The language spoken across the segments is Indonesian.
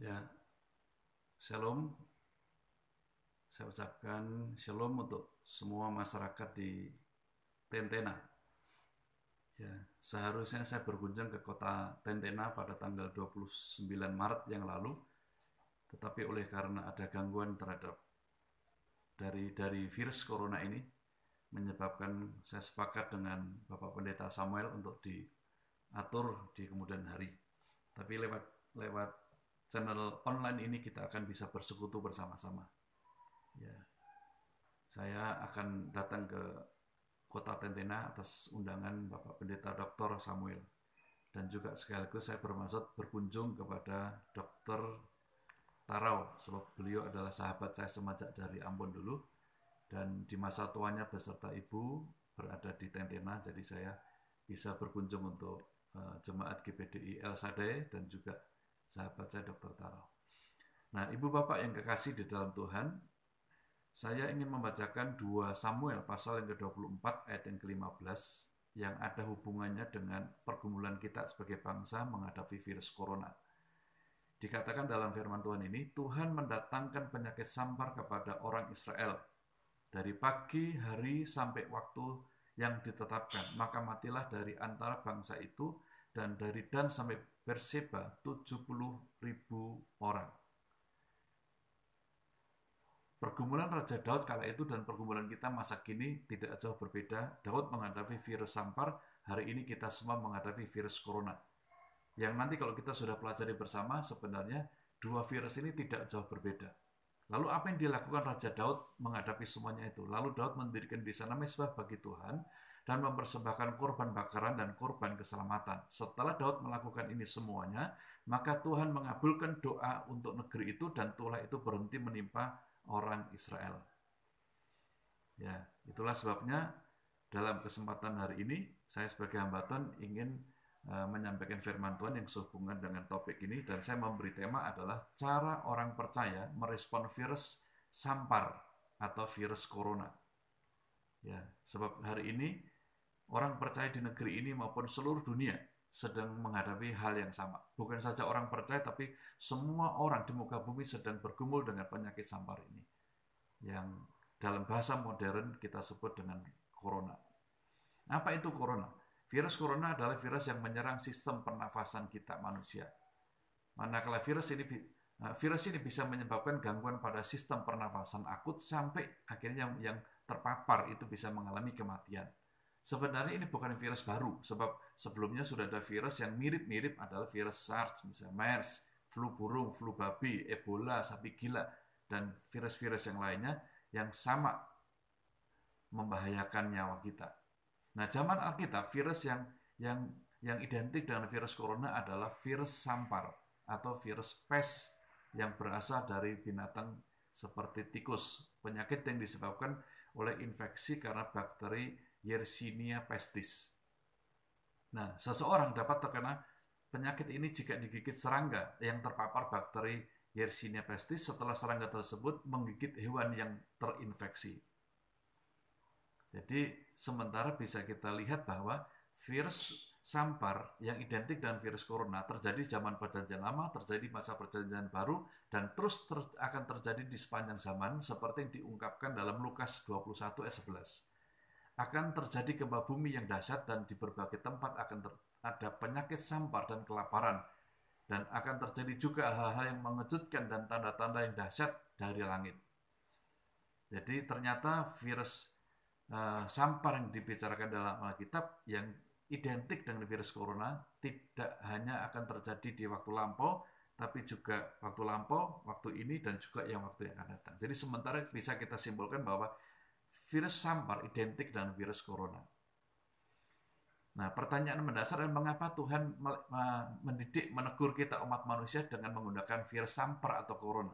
Ya, shalom. Saya ucapkan shalom untuk semua masyarakat di Tentena. Ya, seharusnya saya berkunjung ke kota Tentena pada tanggal 29 Maret yang lalu, tetapi oleh karena ada gangguan terhadap dari virus corona ini, menyebabkan saya sepakat dengan Bapak Pendeta Samuel untuk diatur di kemudian hari. Tapi lewat lewat channel online ini kita akan bisa bersekutu bersama-sama. Ya, saya akan datang ke Kota Tentena atas undangan Bapak Pendeta Dr. Samuel. Dan juga sekaligus saya bermaksud berkunjung kepada Dr. Tarau, sebab beliau adalah sahabat saya semenjak dari Ambon dulu. Dan di masa tuanya beserta ibu berada di Tentena, jadi saya bisa berkunjung untuk jemaat GPDI El Sadai dan juga sahabat saya Dr. Tarau. Nah, ibu bapak yang kekasih di dalam Tuhan, saya ingin membacakan 2 Samuel pasal yang ke-24 ayat yang ke-15 yang ada hubungannya dengan pergumulan kita sebagai bangsa menghadapi virus corona. Dikatakan dalam firman Tuhan ini, Tuhan mendatangkan penyakit sampar kepada orang Israel dari pagi hari sampai waktu yang ditetapkan, maka matilah dari antara bangsa itu dan dari Dan sampai Berseba 70.000 orang. Pergumulan Raja Daud kala itu dan pergumulan kita masa kini tidak jauh berbeda. Daud menghadapi virus sampar, hari ini kita semua menghadapi virus corona. Yang nanti kalau kita sudah pelajari bersama, sebenarnya dua virus ini tidak jauh berbeda. Lalu apa yang dilakukan Raja Daud menghadapi semuanya itu? Lalu Daud mendirikan di sana mezbah bagi Tuhan dan mempersembahkan korban bakaran dan korban keselamatan. Setelah Daud melakukan ini semuanya, maka Tuhan mengabulkan doa untuk negeri itu dan tulah itu berhenti menimpa orang Israel. Ya, itulah sebabnya dalam kesempatan hari ini saya sebagai hamba Tuhan ingin menyampaikan firman Tuhan yang sehubungan dengan topik ini, dan saya memberi tema adalah cara orang percaya merespon virus sampar atau virus corona. Ya, sebab hari ini orang percaya di negeri ini maupun seluruh dunia sedang menghadapi hal yang sama. Bukan saja orang percaya, tapi semua orang di muka bumi sedang bergumul dengan penyakit sampar ini, yang dalam bahasa modern kita sebut dengan corona. Apa itu corona? Virus corona adalah virus yang menyerang sistem pernafasan kita manusia. Manakala virus ini bisa menyebabkan gangguan pada sistem pernafasan akut sampai akhirnya yang terpapar itu bisa mengalami kematian. Sebenarnya ini bukan virus baru, sebab sebelumnya sudah ada virus yang mirip-mirip, adalah virus SARS, misalnya MERS, flu burung, flu babi, Ebola, sapi gila, dan virus-virus yang lainnya yang sama membahayakan nyawa kita. Nah, zaman Alkitab, virus yang yang identik dengan virus corona adalah virus sampar atau virus pes yang berasal dari binatang seperti tikus. Penyakit yang disebabkan oleh infeksi karena bakteri Yersinia pestis. Nah, seseorang dapat terkena penyakit ini jika digigit serangga yang terpapar bakteri Yersinia pestis setelah serangga tersebut menggigit hewan yang terinfeksi. Jadi sementara bisa kita lihat bahwa virus sampar yang identik dengan virus corona terjadi zaman perjanjian lama, terjadi masa perjanjian baru, dan terus akan terjadi di sepanjang zaman seperti yang diungkapkan dalam Lukas 21 ayat 11. Akan terjadi gempa bumi yang dahsyat dan di berbagai tempat akan ada penyakit sampar dan kelaparan, dan akan terjadi juga hal-hal yang mengejutkan dan tanda-tanda yang dahsyat dari langit. Jadi ternyata virus sampar yang dibicarakan dalam Alkitab yang identik dengan virus corona tidak hanya akan terjadi di waktu lampau, tapi juga waktu lampau, waktu ini, dan juga yang waktu yang akan datang. Jadi sementara bisa kita simpulkan bahwa virus sampar identik dengan virus corona. Nah, pertanyaan mendasar adalah mengapa Tuhan mendidik, menegur kita umat manusia dengan menggunakan virus sampar atau corona.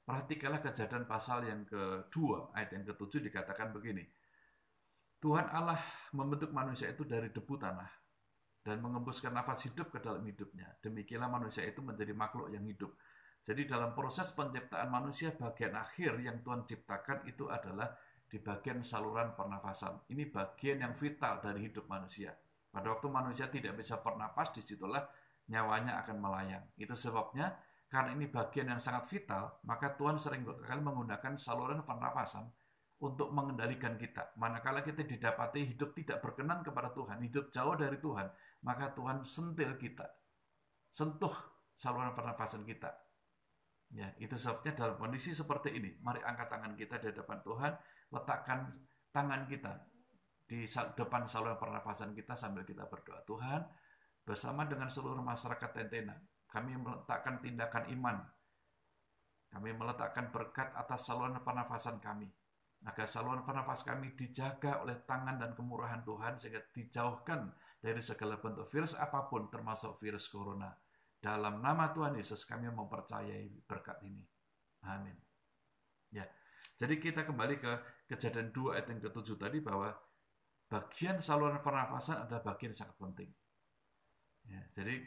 Perhatikanlah Kejadian pasal yang kedua, ayat yang ke-7 dikatakan begini. Tuhan Allah membentuk manusia itu dari debu tanah dan mengembuskan nafas hidup ke dalam hidupnya. Demikianlah manusia itu menjadi makhluk yang hidup. Jadi dalam proses penciptaan manusia, bagian akhir yang Tuhan ciptakan itu adalah di bagian saluran pernafasan. Ini bagian yang vital dari hidup manusia. Pada waktu manusia tidak bisa bernapas, disitulah nyawanya akan melayang. Itu sebabnya karena ini bagian yang sangat vital, maka Tuhan sering kali menggunakan saluran pernapasan untuk mengendalikan kita. Manakala kita didapati hidup tidak berkenan kepada Tuhan, hidup jauh dari Tuhan, maka Tuhan sentil kita, sentuh saluran pernapasan kita. Ya, itu sebabnya dalam kondisi seperti ini, mari angkat tangan kita di hadapan Tuhan, letakkan tangan kita di depan saluran pernapasan kita sambil kita berdoa. Tuhan, bersama dengan seluruh masyarakat Tentena, kami meletakkan tindakan iman. Kami meletakkan berkat atas saluran pernafasan kami. Agar saluran pernapas kami dijaga oleh tangan dan kemurahan Tuhan sehingga dijauhkan dari segala bentuk virus apapun termasuk virus corona. Dalam nama Tuhan Yesus kami mempercayai berkat ini. Amin. Ya. Jadi kita kembali ke Kejadian 2 ayat yang ke-7 tadi bahwa bagian saluran pernafasan adalah bagian yang sangat penting. Ya, jadi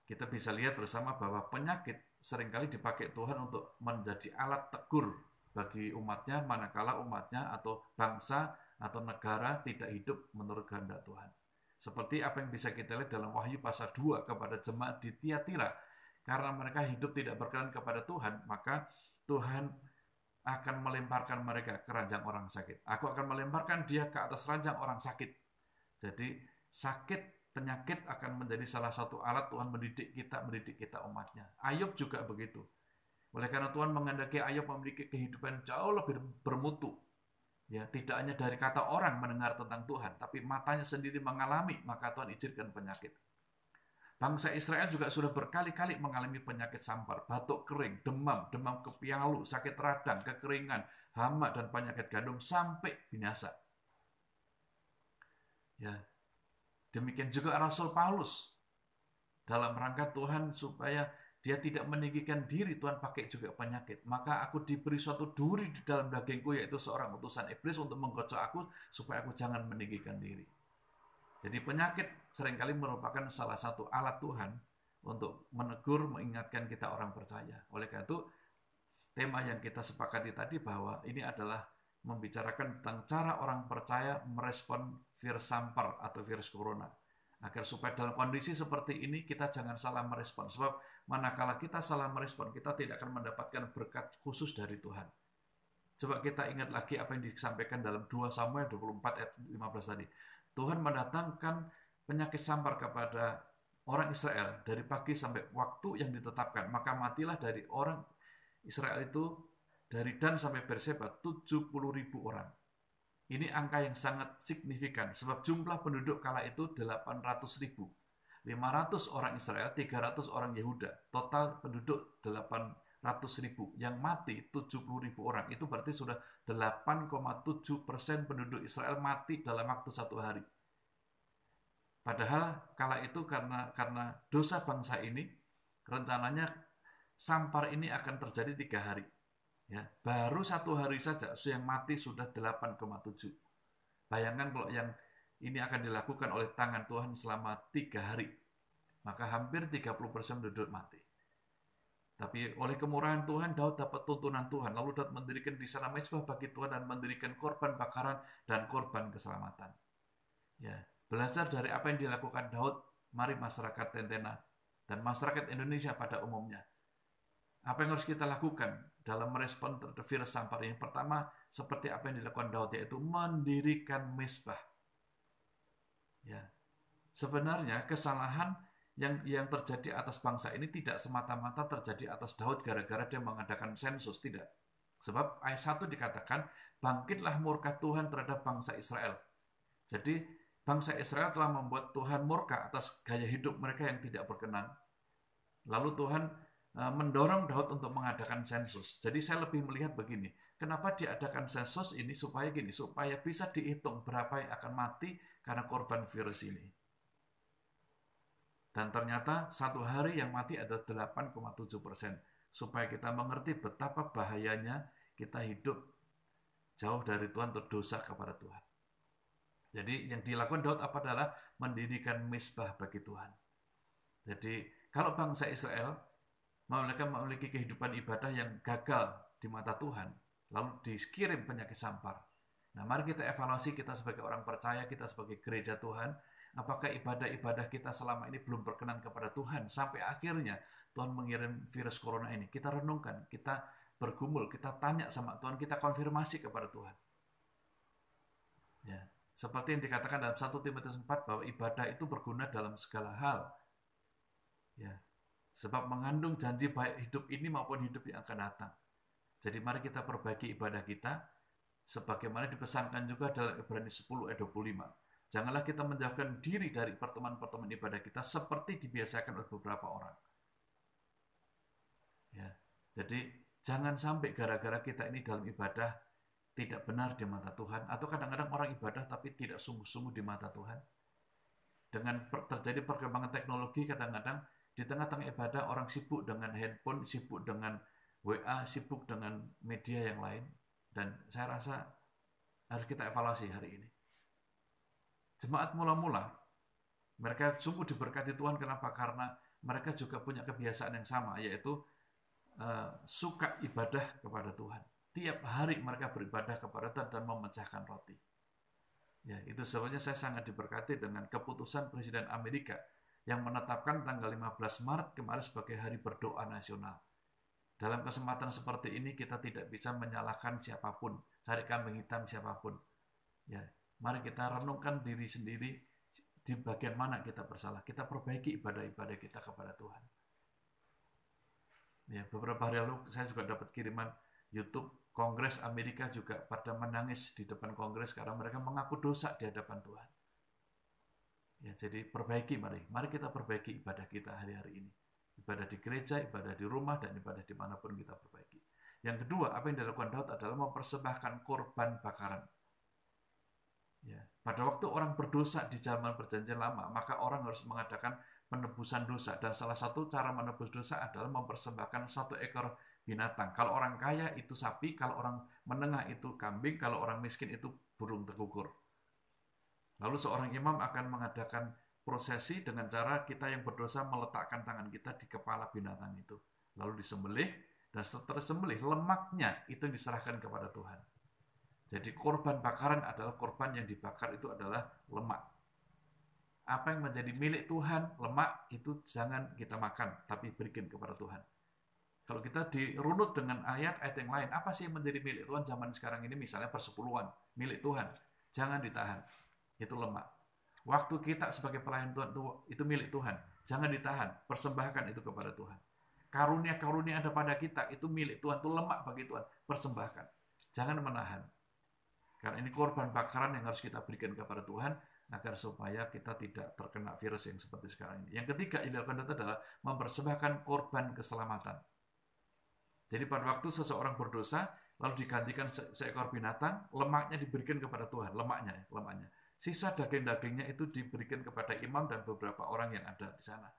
kita bisa lihat bersama bahwa penyakit seringkali dipakai Tuhan untuk menjadi alat tegur bagi umatnya manakala umatnya atau bangsa atau negara tidak hidup menurut kehendak Tuhan. Seperti apa yang bisa kita lihat dalam Wahyu pasal 2 kepada jemaat di Tiatira. Karena mereka hidup tidak berkenan kepada Tuhan, maka Tuhan akan melemparkan mereka ke ranjang orang sakit. Aku akan melemparkan dia ke atas ranjang orang sakit. Jadi sakit, penyakit akan menjadi salah satu alat Tuhan mendidik kita umatnya. Ayub juga begitu. Oleh karena Tuhan menghendaki Ayub memiliki kehidupan jauh lebih bermutu. Ya, tidak hanya dari kata orang mendengar tentang Tuhan, tapi matanya sendiri mengalami, maka Tuhan izinkan penyakit. Bangsa Israel juga sudah berkali-kali mengalami penyakit sampar, batuk kering, demam kepialu, sakit radang, kekeringan, hama, dan penyakit gandum sampai binasa. Ya, demikian juga Rasul Paulus. Dalam rangka Tuhan supaya dia tidak meninggikan diri, Tuhan pakai juga penyakit. Maka aku diberi suatu duri di dalam dagingku, yaitu seorang utusan iblis untuk menggocok aku, supaya aku jangan meninggikan diri. Jadi penyakit seringkali merupakan salah satu alat Tuhan untuk menegur, mengingatkan kita orang percaya. Oleh karena itu, tema yang kita sepakati tadi bahwa ini adalah membicarakan tentang cara orang percaya merespon virus sampar atau virus corona. Agar supaya dalam kondisi seperti ini kita jangan salah merespon. Sebab manakala kita salah merespon, kita tidak akan mendapatkan berkat khusus dari Tuhan. Coba kita ingat lagi apa yang disampaikan dalam 2 Samuel 24 ayat 15 tadi. Tuhan mendatangkan penyakit sampar kepada orang Israel dari pagi sampai waktu yang ditetapkan. Maka matilah dari orang Israel itu dari Dan sampai Berseba 70.000 orang. Ini angka yang sangat signifikan, sebab jumlah penduduk kala itu 800.000. 500 orang Israel, 300 orang Yehuda. Total penduduk 800.000. Yang mati 70.000 orang. Itu berarti sudah 8,7% penduduk Israel mati dalam waktu 1 hari. Padahal kala itu karena dosa bangsa ini, rencananya sampar ini akan terjadi 3 hari. Ya, baru 1 hari saja yang mati sudah 8,7. Bayangkan kalau yang ini akan dilakukan oleh tangan Tuhan selama 3 hari, maka hampir 30% penduduk mati. Tapi oleh kemurahan Tuhan, Daud dapat tuntunan Tuhan. Lalu Daud mendirikan di sana mezbah bagi Tuhan dan mendirikan korban bakaran dan korban keselamatan. Ya, belajar dari apa yang dilakukan Daud, mari masyarakat Tentena dan masyarakat Indonesia pada umumnya. Apa yang harus kita lakukan dalam merespon terhadap virus sampar ini? Pertama, seperti apa yang dilakukan Daud, yaitu mendirikan mezbah. Ya, sebenarnya kesalahan yang terjadi atas bangsa ini tidak semata-mata terjadi atas Daud gara-gara dia mengadakan sensus, tidak. Sebab ayat 1 dikatakan, bangkitlah murka Tuhan terhadap bangsa Israel. Jadi bangsa Israel telah membuat Tuhan murka atas gaya hidup mereka yang tidak berkenan. Lalu Tuhan mendorong Daud untuk mengadakan sensus. Jadi saya lebih melihat begini, kenapa diadakan sensus ini supaya bisa dihitung berapa yang akan mati karena korban virus ini. Dan ternyata 1 hari yang mati ada 8,7%. Supaya kita mengerti betapa bahayanya kita hidup jauh dari Tuhan, berdosa kepada Tuhan. Jadi yang dilakukan Daud apa adalah mendirikan mezbah bagi Tuhan. Jadi kalau bangsa Israel mereka memiliki kehidupan ibadah yang gagal di mata Tuhan, lalu dikirim penyakit sampar. Nah, mari kita evaluasi, kita sebagai orang percaya, kita sebagai gereja Tuhan, Apakah ibadah-ibadah kita selama ini belum berkenan kepada Tuhan sampai akhirnya Tuhan mengirim virus corona ini? Kita renungkan, kita bergumul, kita tanya sama Tuhan, kita konfirmasi kepada Tuhan. Ya, seperti yang dikatakan dalam 1 Timotius 4 bahwa ibadah itu berguna dalam segala hal. Ya, sebab mengandung janji baik hidup ini maupun hidup yang akan datang. Jadi mari kita perbaiki ibadah kita sebagaimana dipesankan juga dalam Ibrani 10 ayat 25. Janganlah kita menjauhkan diri dari pertemuan-pertemuan ibadah kita seperti dibiasakan oleh beberapa orang. Ya, jadi jangan sampai gara-gara kita ini dalam ibadah tidak benar di mata Tuhan, atau kadang-kadang orang ibadah tapi tidak sungguh-sungguh di mata Tuhan. Dengan terjadi perkembangan teknologi, kadang-kadang di tengah-tengah ibadah orang sibuk dengan handphone, sibuk dengan WA, sibuk dengan media yang lain, dan saya rasa harus kita evaluasi hari ini. Jemaat mula-mula, mereka sungguh diberkati Tuhan. Kenapa? Karena mereka juga punya kebiasaan yang sama, yaitu suka ibadah kepada Tuhan. Tiap hari mereka beribadah kepada Tuhan dan memecahkan roti. Ya, itu sebabnya saya sangat diberkati dengan keputusan Presiden Amerika yang menetapkan tanggal 15 Maret kemarin sebagai Hari Berdoa Nasional. Dalam kesempatan seperti ini kita tidak bisa menyalahkan siapapun, cari kambing hitam siapapun. Ya, mari kita renungkan diri sendiri di bagian mana kita bersalah. Kita perbaiki ibadah-ibadah kita kepada Tuhan. Ya, beberapa hari lalu saya juga dapat kiriman YouTube Kongres Amerika juga pada menangis di depan Kongres karena mereka mengaku dosa di hadapan Tuhan. Ya, jadi perbaiki mari kita perbaiki ibadah kita hari-hari ini. Ibadah di gereja, ibadah di rumah, dan ibadah dimanapun kita perbaiki. Yang kedua, apa yang dilakukan Daud adalah mempersembahkan korban bakaran. Ya, pada waktu orang berdosa di zaman perjanjian lama, maka orang harus mengadakan penebusan dosa, dan salah satu cara menebus dosa adalah mempersembahkan 1 ekor binatang. Kalau orang kaya itu sapi, kalau orang menengah itu kambing, kalau orang miskin itu burung tekukur. Lalu seorang imam akan mengadakan prosesi dengan cara kita yang berdosa meletakkan tangan kita di kepala binatang itu, lalu disembelih, dan setelah disembelih lemaknya itu diserahkan kepada Tuhan. Jadi korban bakaran adalah korban yang dibakar itu adalah lemak. Apa yang menjadi milik Tuhan, lemak itu jangan kita makan, tapi berikan kepada Tuhan. Kalau kita dirunut dengan ayat-ayat yang lain, apa sih yang menjadi milik Tuhan zaman sekarang ini? Misalnya persepuluhan, milik Tuhan. Jangan ditahan. Itu lemak. Waktu kita sebagai pelayan Tuhan itu milik Tuhan. Jangan ditahan. Persembahkan itu kepada Tuhan. Karunia-karunia ada pada kita itu milik Tuhan. Itu lemak bagi Tuhan. Persembahkan. Jangan menahan. Karena ini korban bakaran yang harus kita berikan kepada Tuhan agar supaya kita tidak terkena virus yang seperti sekarang ini. Yang ketiga yang dilakukan adalah mempersembahkan korban keselamatan. Jadi pada waktu seseorang berdosa, lalu digantikan seekor binatang, lemaknya diberikan kepada Tuhan, lemaknya. Sisa daging-dagingnya itu diberikan kepada imam dan beberapa orang yang ada di sana.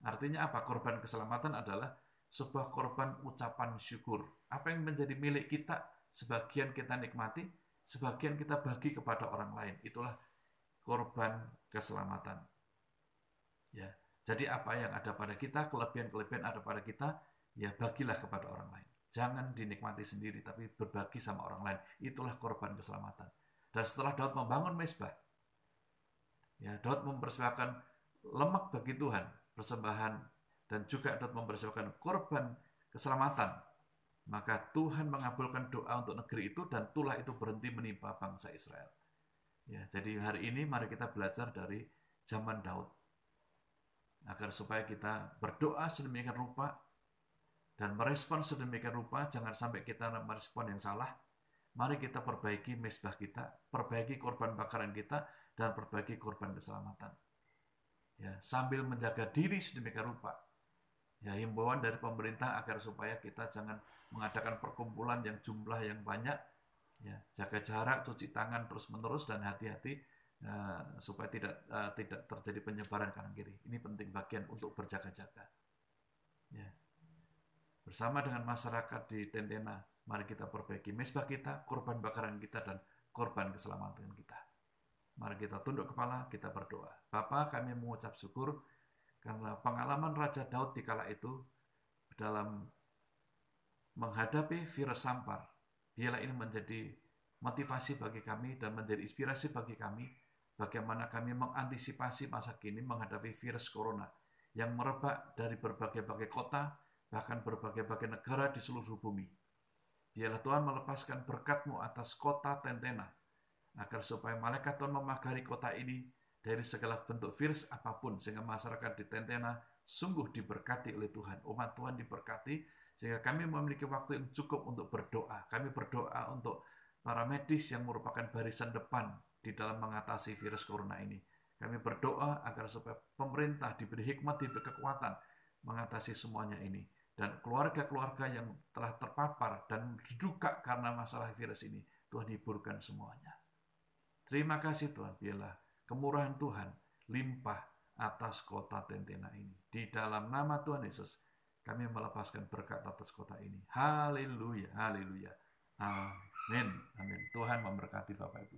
Artinya apa? Korban keselamatan adalah sebuah korban ucapan syukur. Apa yang menjadi milik kita, sebagian kita nikmati, sebagian kita bagi kepada orang lain. Itulah korban keselamatan. Ya, jadi apa yang ada pada kita, kelebihan-kelebihan ada pada kita, ya bagilah kepada orang lain. Jangan dinikmati sendiri, tapi berbagi sama orang lain. Itulah korban keselamatan. Dan setelah Daud membangun mezbah, ya Daud mempersembahkan lemak bagi Tuhan, persembahan, dan juga Daud mempersembahkan korban keselamatan. Maka Tuhan mengabulkan doa untuk negeri itu, dan tulah itu berhenti menimpa bangsa Israel. Ya, jadi hari ini mari kita belajar dari zaman Daud, agar supaya kita berdoa sedemikian rupa dan merespon sedemikian rupa, jangan sampai kita merespon yang salah. Mari kita perbaiki mezbah kita, perbaiki korban bakaran kita, dan perbaiki korban keselamatan. Ya, sambil menjaga diri sedemikian rupa. Ya, himbauan dari pemerintah agar supaya kita jangan mengadakan perkumpulan yang jumlah yang banyak. Ya, jaga jarak, cuci tangan terus-menerus, dan hati-hati supaya tidak terjadi penyebaran kanan kiri. Ini penting bagian untuk berjaga-jaga. Ya. Bersama dengan masyarakat di Tentena, mari kita perbaiki mezbah kita, korban bakaran kita, dan korban keselamatan kita. Mari kita tunduk kepala, kita berdoa. Bapa, kami mengucap syukur karena pengalaman Raja Daud di kala itu dalam menghadapi virus sampar. Biarlah ini menjadi motivasi bagi kami dan menjadi inspirasi bagi kami bagaimana kami mengantisipasi masa kini menghadapi virus corona yang merebak dari berbagai-bagai kota, bahkan berbagai-bagai negara di seluruh bumi. Biarlah Tuhan melepaskan berkat-Mu atas kota Tentena, agar supaya malaikat Tuhan memagari kota ini dari segala bentuk virus apapun, sehingga masyarakat di Tentena sungguh diberkati oleh Tuhan. Umat Tuhan diberkati, sehingga kami memiliki waktu yang cukup untuk berdoa. Kami berdoa untuk para medis yang merupakan barisan depan di dalam mengatasi virus corona ini. Kami berdoa agar supaya pemerintah diberi hikmat, diberi kekuatan mengatasi semuanya ini. Dan keluarga-keluarga yang telah terpapar dan diduga karena masalah virus ini, Tuhan hiburkan semuanya. Terima kasih Tuhan, biarlah kemurahan Tuhan limpah atas kota Tentena ini. Di dalam nama Tuhan Yesus, kami melepaskan berkat atas kota ini. Haleluya, haleluya. Amin, amin. Tuhan memberkati Bapak Ibu.